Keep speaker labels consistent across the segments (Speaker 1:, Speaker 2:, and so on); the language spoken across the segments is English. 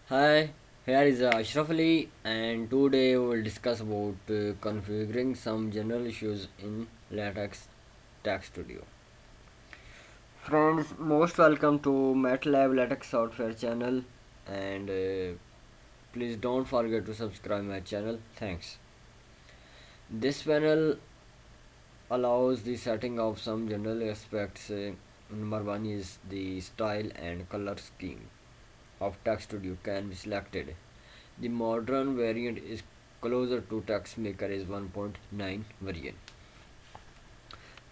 Speaker 1: Hi, here is Ashraf Ali, and today we will discuss about configuring some general issues in Latex Texstudio. Friends, most welcome to MATLAB Latex Software channel, and please don't forget to subscribe my channel. Thanks. This panel allows the setting of some general aspects. Number one is the style and color scheme of Texstudio can be selected. The modern variant is closer to Texmaker is 1.9 version.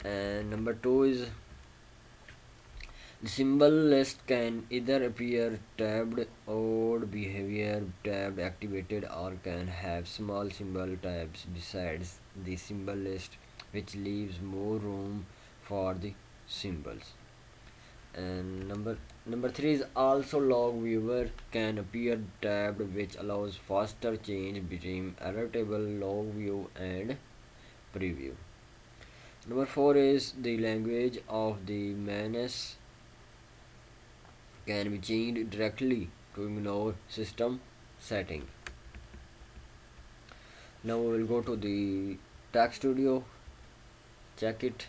Speaker 1: And number two is the symbol list can either appear tabbed or behavior tabbed activated or can have small symbol tabs besides the symbol list which leaves more room for the symbols. And number three is also log viewer can appear tabbed which allows faster change between error table log view and preview. Number four is the language of the manus can be changed directly to ignore system setting. Now we will go to the Texstudio, check it.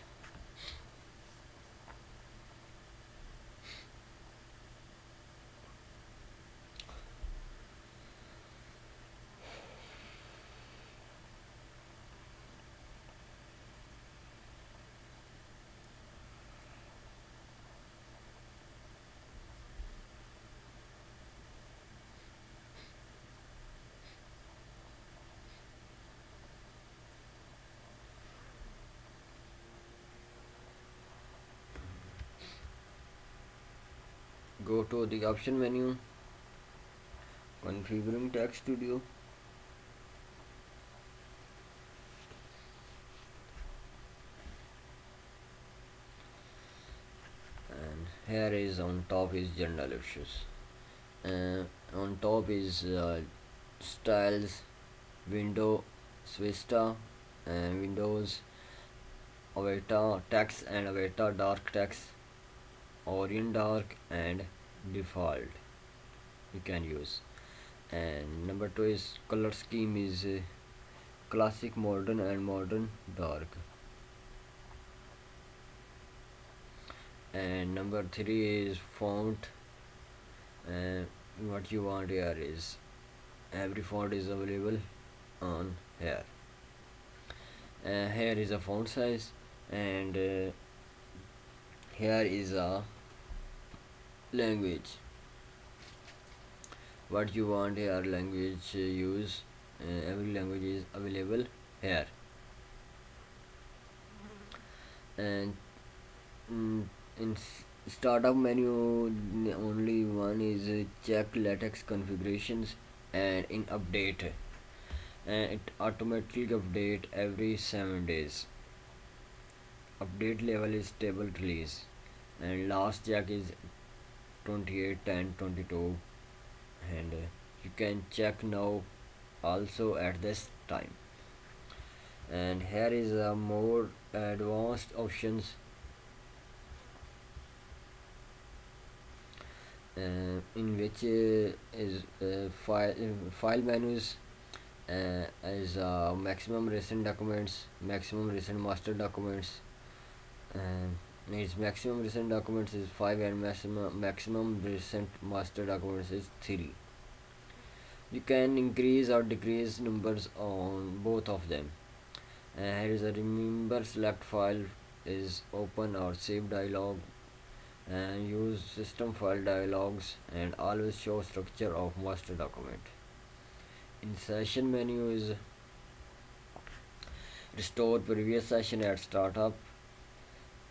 Speaker 1: Go to the option menu, configuring Texstudio. And here is on top is general issues. On top is styles, window, Vista, and Windows, avatar text and avatar dark text, Orient dark and default you can use. And number two is color scheme is classic, modern, and modern dark. And number three is font. What you want here is every font is available on here. Here is a font size, and here is a language. What you want here language use. Every language is available here. And in startup menu only one is check latex configurations, and in update and it automatically update every 7 days. Update level is stable release, and last check is 28/10/22, and you can check now also at this time. And here is a more advanced options, in which is file menus, is maximum recent documents, maximum recent master documents, and its maximum recent documents is 5 and maximum recent master documents is 3. You can increase or decrease numbers on both of them. Here is a remember select file is open or save dialog, and use system file dialogs and always show structure of master document. In session menu is restore previous session at startup,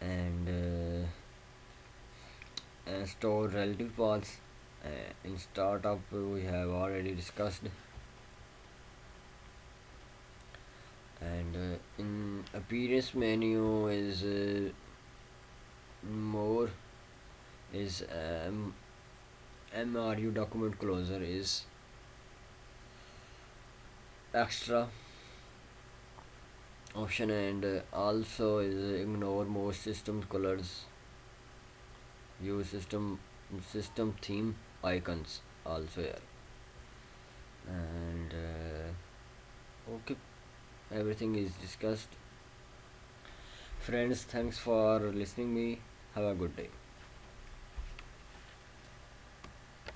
Speaker 1: and store relative paths. In startup we have already discussed, and in appearance menu is more is MRU document closer is extra option, and also is ignore most system colors, use system theme icons also here. And okay, everything is discussed. Friends, thanks for listening me. Have a good day.